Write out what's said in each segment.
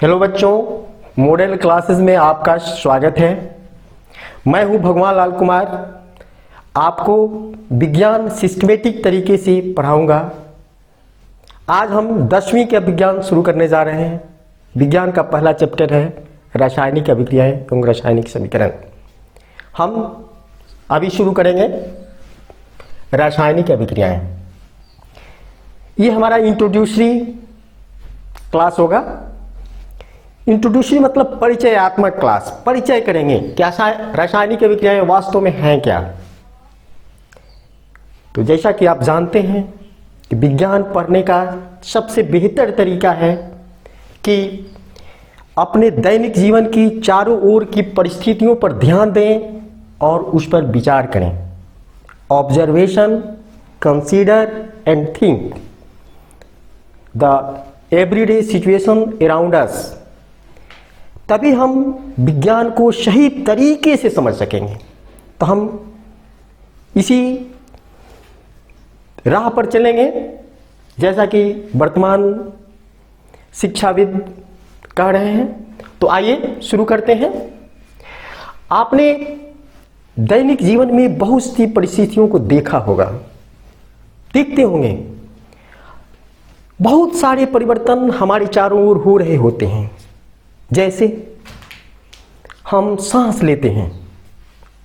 Hello बच्चों, model classes में आपका स्वागत है। मैं हूं भगवान लाल कुमार। आपको विज्ञान सिस्टमेटिक तरीके से पढ़ाऊंगा। आज हम 10वीं का विज्ञान शुरू करने जा रहे हैं। विज्ञान का पहला चैप्टर है रासायनिक अभिक्रियाएं एवं रासायनिक समीकरण। हम अभी शुरू करेंगे रासायनिक अभिक्रियाएं। ये हमारा इंट्रोड्यूसरी क्लास होगा। इंट्रोड्यूसरी मतलब परिचयात्मक क्लास। परिचय करेंगे क्या रासायनिक अभिक्रियाएं वास्तव में हैं क्या। तो जैसा कि आप जानते हैं कि विज्ञान पढ़ने का सबसे बेहतर तरीका है कि अपने दैनिक जीवन की चारों ओर की परिस्थितियों पर ध्यान दें और उस पर विचार करें। Observation, consider and think the everyday situation around us. तभी हम विज्ञान को सही तरीके से समझ सकेंगे। तो हम इसी राह पर चलेंगे जैसा कि वर्तमान शिक्षाविद कह रहे हैं। तो आइए शुरू करते हैं। आपने दैनिक जीवन में बहुत सी परिस्थितियों को देखा होगा, देखते होंगे। बहुत सारे परिवर्तन हमारे चारों ओर हो रहे होते हैं। जैसे हम सांस लेते हैं,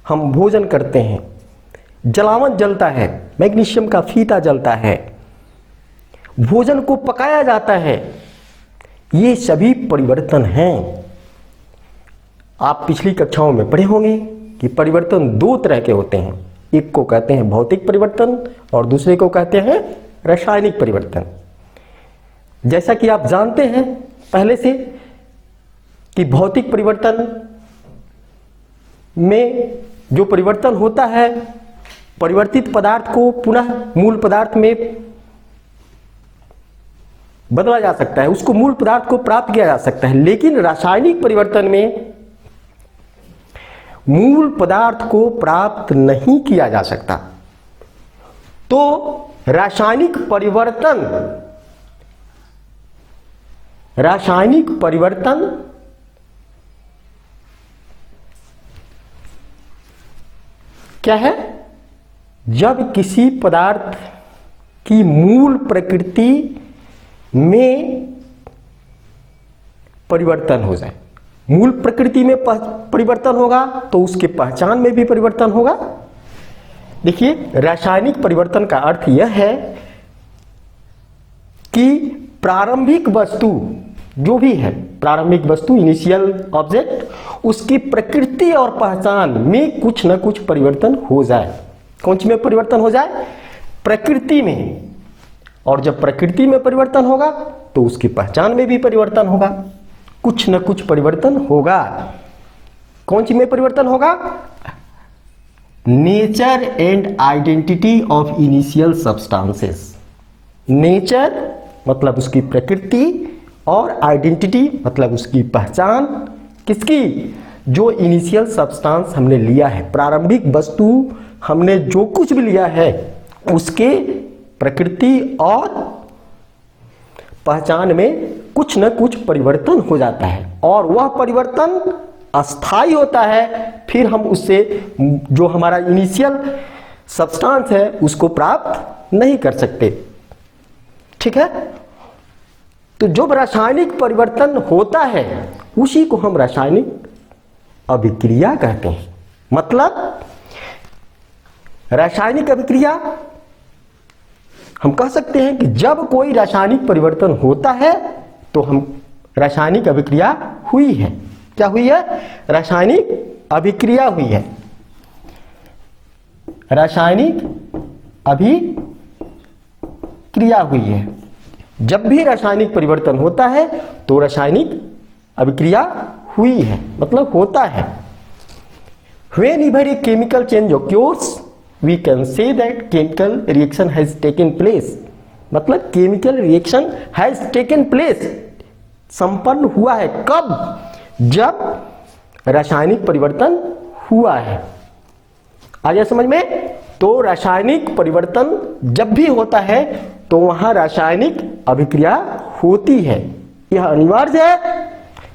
हम भोजन करते हैं, जलावन जलता है, मैग्नीशियम का फीता जलता है, भोजन को पकाया जाता है। ये सभी परिवर्तन हैं। आप पिछली कक्षाओं में पढ़े होंगे कि परिवर्तन दो तरह के होते हैं। एक को कहते हैं भौतिक परिवर्तन और दूसरे को कहते हैं रासायनिक परिवर्तन। जैसा कि आप जानते हैं पहले से कि भौतिक परिवर्तन में जो परिवर्तन होता है, परिवर्तित पदार्थ को पुनः मूल पदार्थ में बदला जा सकता है, उसको मूल पदार्थ को प्राप्त किया जा सकता है। लेकिन रासायनिक परिवर्तन में मूल पदार्थ को प्राप्त नहीं किया जा सकता। तो रासायनिक परिवर्तन क्या है? जब किसी पदार्थ की मूल प्रकृति में परिवर्तन हो जाए। मूल प्रकृति में परिवर्तन होगा तो उसके पहचान में भी परिवर्तन होगा। देखिए, रासायनिक परिवर्तन का अर्थ यह है कि प्रारंभिक वस्तु जो भी है, प्रारंभिक वस्तु इनिशियल ऑब्जेक्ट, उसकी प्रकृति और पहचान में कुछ न कुछ परिवर्तन हो जाए। कौन सी में परिवर्तन हो जाए? प्रकृति में। और जब प्रकृति में परिवर्तन होगा तो उसकी पहचान में भी परिवर्तन होगा। कुछ न कुछ परिवर्तन होगा। कौन सी में परिवर्तन होगा? Nature and identity of initial substances. Nature मतलब उसकी प्रकृति और आइडेंटिटी मतलब उसकी पहचान। किसकी? जो इनिशियल सब्सटेंस हमने लिया है, प्रारंभिक वस्तु हमने जो कुछ भी लिया है, उसके प्रकृति और पहचान में कुछ न कुछ परिवर्तन हो जाता है और वह परिवर्तन अस्थायी होता है। फिर हम उससे जो हमारा इनिशियल सब्सटेंस है उसको प्राप्त नहीं कर सकते। ठीक है? तो जो रासायनिक परिवर्तन होता है उसी को हम रासायनिक अभिक्रिया कहते हैं। मतलब रासायनिक अभिक्रिया हम कह सकते हैं कि जब कोई रासायनिक परिवर्तन होता है तो हम रासायनिक अभिक्रिया हुई है। क्या हुई है? रासायनिक अभिक्रिया हुई है। रासायनिक अभिक्रिया हुई है। जब भी रासायनिक परिवर्तन होता है तो रासायनिक अभिक्रिया हुई है, मतलब होता है। Whenever a chemical change occurs, we can say that chemical reaction has taken place। मतलब chemical reaction has taken place, संपन्न हुआ है। कब? जब रासायनिक परिवर्तन हुआ है। आ गया समझ में? तो रासायनिक परिवर्तन जब भी होता है तो वहां रासायनिक अभिक्रिया होती है। यह अनिवार्य है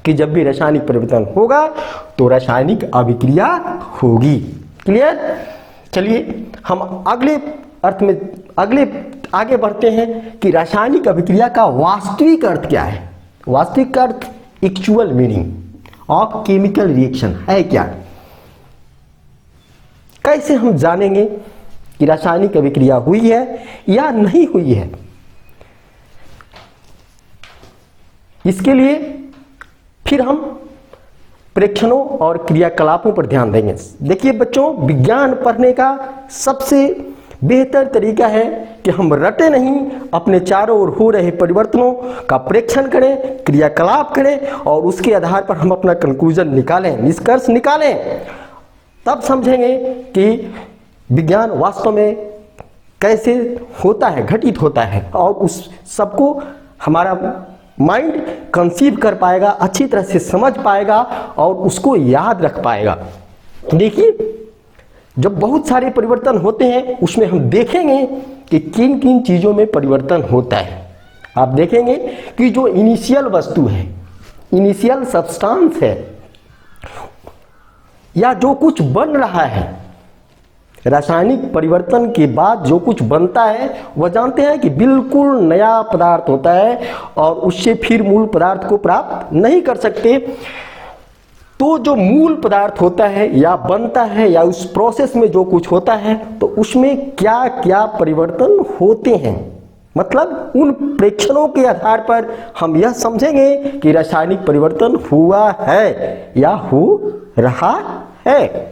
कि जब भी रासायनिक परिवर्तन होगा तो रासायनिक अभिक्रिया होगी। क्लियर? चलिए हम अगले अर्थ में आगे बढ़ते हैं कि रासायनिक अभिक्रिया का वास्तविक अर्थ क्या है। वास्तविक अर्थ actual meaning of chemical reaction है क्या। कैसे हम जानेंगे कि रासायनिक अभिक्रिया हुई है या नहीं हुई है। इसके लिए फिर हम प्रेक्षणों और क्रियाकलापों पर ध्यान देंगे। देखिए बच्चों, विज्ञान पढ़ने का सबसे बेहतर तरीका है कि हम रटे नहीं, अपने चारों ओर हो रहे परिवर्तनों का प्रेक्षण करें, क्रियाकलाप करें और उसके आधार पर हम अपना कंक्लूजन निकालें, निष्कर्ष निकालें। तब समझेंगे कि विज्ञान वास्तव में कैसे होता है, घटित होता है और उस सबको हमारा माइंड कंसीव कर पाएगा, अच्छी तरह से समझ पाएगा और उसको याद रख पाएगा। देखिए जब बहुत सारे परिवर्तन होते हैं उसमें हम देखेंगे कि किन किन चीज़ों में परिवर्तन होता है। आप देखेंगे कि जो इनिशियल वस्तु है, इनिशियल सब्सटेंस है या जो कुछ बन रहा है, रासायनिक परिवर्तन के बाद जो कुछ बनता है वह जानते हैं कि बिल्कुल नया पदार्थ होता है और उससे फिर मूल पदार्थ को प्राप्त नहीं कर सकते। तो जो मूल पदार्थ होता है या बनता है या उस प्रोसेस में जो कुछ होता है तो उसमें क्या क्या परिवर्तन होते हैं, मतलब उन प्रेक्षणों के आधार पर हम यह समझेंगे कि रासायनिक परिवर्तन हुआ है या हो रहा है।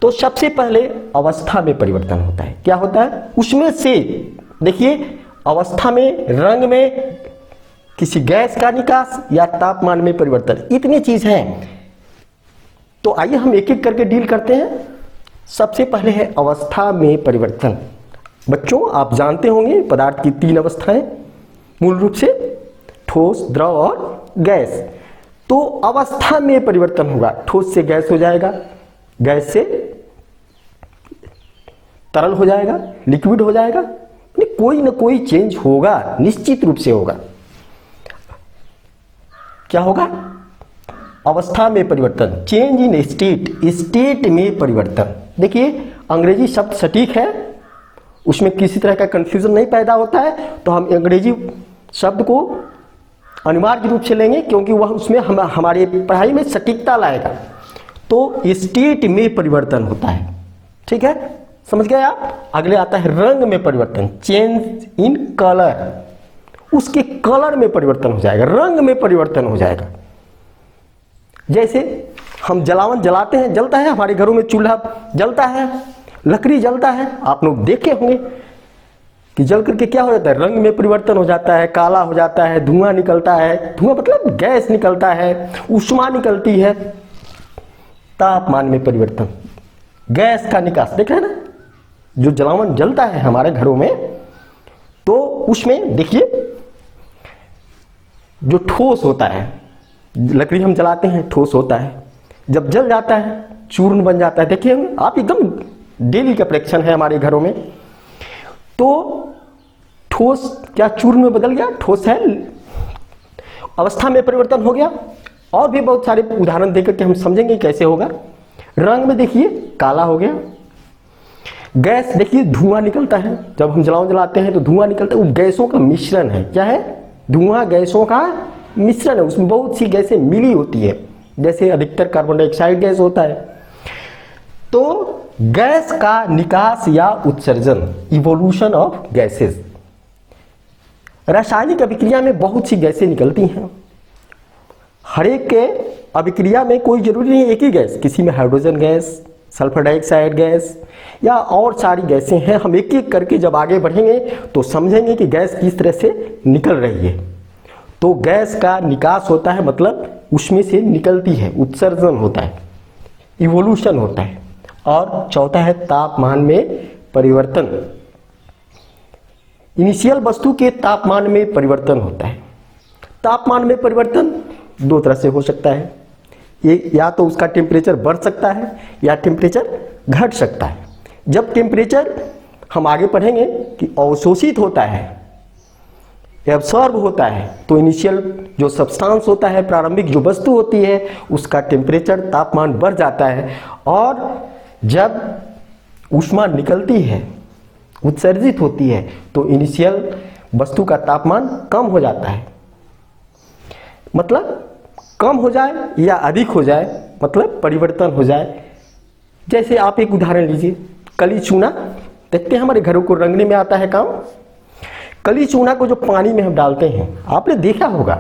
तो सबसे पहले अवस्था में परिवर्तन होता है। क्या होता है उसमें से? देखिए अवस्था में रंग में किसी गैस का निकास या तापमान में परिवर्तन, इतनी चीज हैं। तो आइए हम एक एक करके डील करते हैं। सबसे पहले है अवस्था में परिवर्तन। बच्चों आप जानते होंगे पदार्थ की 3 अवस्थाएं मूल रूप से ठोस, द्रव और गैस। तो अवस्था में परिवर्तन होगा, ठोस से गैस हो जाएगा, गैस से तरल हो जाएगा, लिक्विड हो जाएगा, कोई ना कोई चेंज होगा, निश्चित रूप से होगा। क्या होगा? अवस्था में परिवर्तन, चेंज इन स्टेट, स्टेट में परिवर्तन। देखिए अंग्रेजी शब्द सटीक है, उसमें किसी तरह का कंफ्यूजन नहीं पैदा होता है, तो हम अंग्रेजी शब्द को अनिवार्य रूप से लेंगे क्योंकि वह उसमें हमारे पढ़ाई में सटीकता लाएगा। तो स्टेट में परिवर्तन होता है, ठीक है, समझ गए आप। अगले आता है रंग में परिवर्तन, चेंज इन कलर, उसके कलर में परिवर्तन हो जाएगा, रंग में परिवर्तन हो जाएगा। जैसे हम जलावन जलाते हैं, जलता है, हमारे घरों में चूल्हा जलता है, लकड़ी जलता है, आप लोग देखे होंगे कि जल करके क्या हो जाता है, रंग में परिवर्तन हो जाता है, काला हो जाता है, धुआं निकलता है, धुआं मतलब गैस निकलता है, ऊष्मा निकलती है। तापमान में परिवर्तन, गैस का निकास, देख रहे हैं ना, जो जलावन जलता है हमारे घरों में तो उसमें देखिए जो ठोस होता है, लकड़ी हम जलाते हैं ठोस होता है, जब जल जाता है चूर्ण बन जाता है। देखिए आप, एकदम डेली का प्रेक्षण है हमारे घरों में। तो ठोस क्या चूर्ण में बदल गया, ठोस है, अवस्था में परिवर्तन हो गया। और भी बहुत सारे उदाहरण देकर के हम समझेंगे कैसे होगा। रंग में देखिए काला हो गया। गैस देखिए धुआं निकलता है, जब हम जलावन जलाते हैं तो धुआं निकलता है, वो गैसों का मिश्रण है। क्या है? धुआं गैसों का मिश्रण है, उसमें बहुत सी गैसें मिली होती है, जैसे अधिकतर कार्बन डाइऑक्साइड गैस होता है। तो गैस का निकास या उत्सर्जन, इवोल्यूशन ऑफ गैसेस। रासायनिक अभिक्रिया में बहुत सी गैसें निकलती हैं। हर एक के अभिक्रिया में कोई जरूरी नहीं एक ही गैस, किसी में hydrogen gas, sulphur dioxide gas या और सारी गैसें हैं। हम एक एक करके जब आगे बढ़ेंगे तो समझेंगे कि गैस किस तरह से निकल रही है। तो गैस का निकास होता है, मतलब उसमें से निकलती है, उत्सर्जन होता है, इवोल्यूशन होता है। और चौथा है तापमान में परिवर्तन। इनिशियल वस्तु के तापमान में परिवर्तन होता है। तापमान में परिवर्तन 2 तरह से हो सकता है, ये या तो उसका टेम्परेचर बढ़ सकता है या टेम्परेचर घट सकता है। जब टेम्परेचर हम आगे पढ़ेंगे कि अवशोषित होता है एब्सॉर्ब होता है तो इनिशियल जो सब्सटेंस होता है, प्रारंभिक जो वस्तु होती है, उसका टेम्परेचर तापमान बढ़ जाता है, और जब ऊष्मा निकलती है, उत्सर्जित होती है, तो इनिशियल वस्तु का तापमान कम हो जाता है। मतलब कम हो जाए या अधिक हो जाए, मतलब परिवर्तन हो जाए। जैसे आप एक उदाहरण लीजिए, कली चूना, देखते हैं हमारे घरों को रंगने में आता है काम। कली चूना को जो पानी में हम डालते हैं, आपने देखा होगा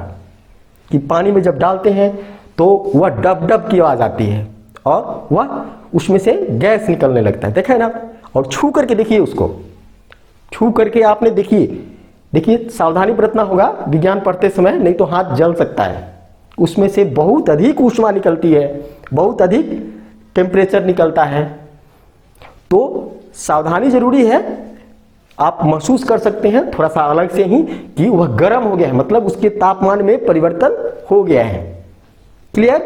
कि पानी में जब डालते हैं तो वह डब डब की आवाज़ आती है और वह उसमें से गैस निकलने लगता है, देखा है ना। और छू करके देखिए उसको, छू करके आपने देखिए सावधानी बरतना होगा विज्ञान पढ़ते समय, नहीं तो हाथ जल सकता है। उसमें से बहुत अधिक ऊष्मा निकलती है, बहुत अधिक टेम्परेचर निकलता है, तो सावधानी जरूरी है। आप महसूस कर सकते हैं थोड़ा सा अलग से ही कि वह गर्म हो गया है, मतलब उसके तापमान में परिवर्तन हो गया है। क्लियर?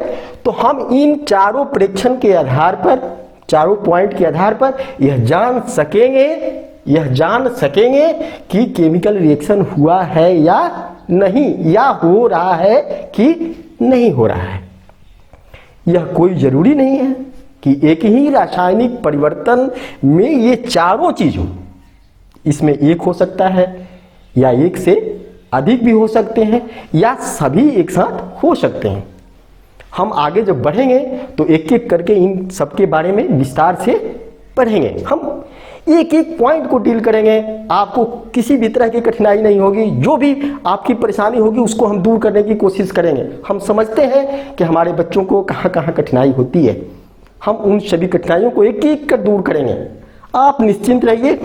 तो हम इन चारों प्रेक्षण के आधार पर, चारों पॉइंट के आधार पर यह जान सकेंगे कि केमिकल रिएक्शन हुआ है या नहीं, या हो रहा है कि नहीं हो रहा है। यह कोई जरूरी नहीं है कि एक ही रासायनिक परिवर्तन में ये चारों चीज हो। इसमें एक हो सकता है, या एक से अधिक भी हो सकते हैं, या सभी एक साथ हो सकते हैं। हम आगे जब बढ़ेंगे तो एक एक करके इन सबके बारे में विस्तार से पढ़ेंगे। हम एक एक पॉइंट को डील करेंगे, आपको किसी भी तरह की कठिनाई नहीं होगी। जो भी आपकी परेशानी होगी उसको हम दूर करने की कोशिश करेंगे। हम समझते हैं कि हमारे बच्चों को कहाँ कहाँ कठिनाई होती है, हम उन सभी कठिनाइयों को एक एक कर दूर करेंगे। आप निश्चिंत रहिए।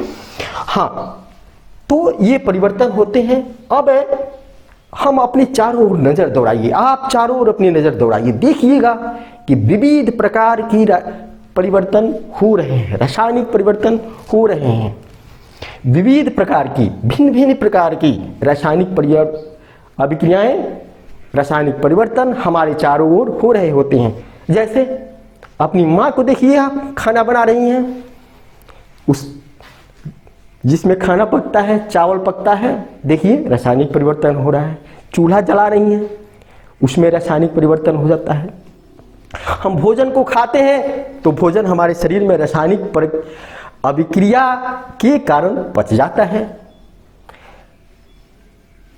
हाँ, तो ये परिवर्तन होते हैं। अब हम अपनी चारों ओर नजर दौड़ाइए, आप चारों ओर अपनी नजर दौड़ाइए, देखिएगा कि विविध प्रकार की परिवर्तन हो रहे हैं, रासायनिक परिवर्तन हो रहे हैं। विविध प्रकार की, भिन्न भिन्न प्रकार की रासायनिक अभिक्रियाएं, रासायनिक परिवर्तन हमारे चारों ओर हो रहे होते हैं। जैसे अपनी माँ को देखिए, आप खाना बना रही हैं, उस जिसमें खाना पकता है, चावल पकता है, देखिए रासायनिक परिवर्तन हो रहा है। चूल्हा जला रही हैं, उसमें रासायनिक परिवर्तन हो जाता है। हम भोजन को खाते हैं तो भोजन हमारे शरीर में रासायनिक अभिक्रिया के कारण पच जाता है।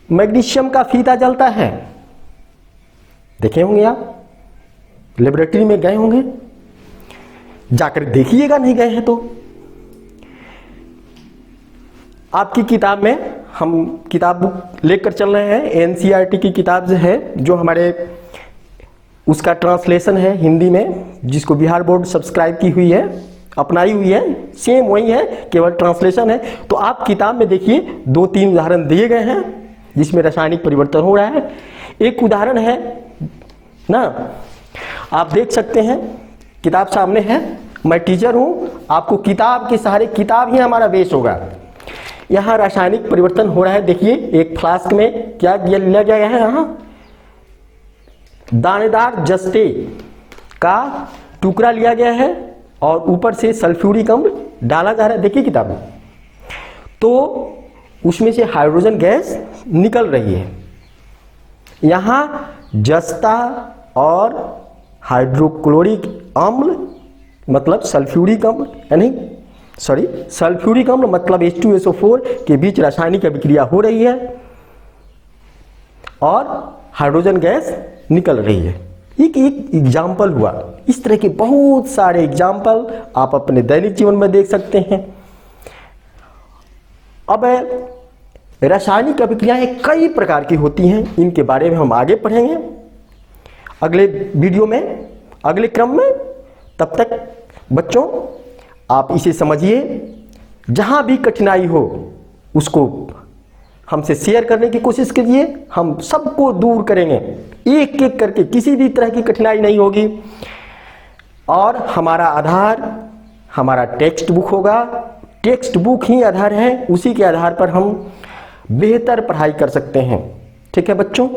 मैग्नीशियम का फीता जलता है, देखे होंगे आप, लेबोरेटरी में गए होंगे, जाकर देखिएगा, नहीं गए हैं तो। आपकी किताब में हम किताब बुक लेकर चल रहे हैं, एनसीईआरटी की किताब है, जो हमारे उसका ट्रांसलेशन है हिंदी में, जिसको बिहार बोर्ड सब्सक्राइब की हुई है, अपनाई हुई है, सेम वही है, केवल ट्रांसलेशन है। तो आप किताब में देखिए 2-3 उदाहरण दिए गए हैं जिसमें रासायनिक परिवर्तन हो रहा है। एक उदाहरण है ना, आप देख सकते हैं, किताब सामने है, मैं टीचर हूं, आपको किताब के सहारे, किताब ही हमारा बेस होगा। यहाँ रासायनिक परिवर्तन हो रहा है, देखिए एक फ्लास्क में क्या लिया गया है, यहाँ दानेदार जस्ते का टुकड़ा लिया गया है और ऊपर से सल्फ्यूरिक अम्ल डाला जा रहा है, देखिए किताब में। तो उसमें से हाइड्रोजन गैस निकल रही है। यहाँ जस्ता और हाइड्रोक्लोरिक अम्ल मतलब सल्फ्यूरिक अम्ल, यानी सल्फ्यूरिक अम्ल मतलब H2SO4 के बीच रासायनिक अभिक्रिया हो रही है और हाइड्रोजन गैस निकल रही है। एक एग्जाम्पल हुआ। इस तरह के बहुत सारे एग्जाम्पल आप अपने दैनिक जीवन में देख सकते हैं। अब रासायनिक अभिक्रियाएं कई प्रकार की होती हैं, इनके बारे में हम आगे पढ़ेंगे अगले वीडियो में, अगले क्रम में। तब तक बच्चों आप इसे समझिए, जहां भी कठिनाई हो उसको हमसे शेयर करने की कोशिश कीजिए, हम सबको दूर करेंगे एक एक करके, किसी भी तरह की कठिनाई नहीं होगी। और हमारा आधार हमारा टेक्स्ट बुक होगा, टेक्स्ट बुक ही आधार है, उसी के आधार पर हम बेहतर पढ़ाई कर सकते हैं। ठीक है बच्चों।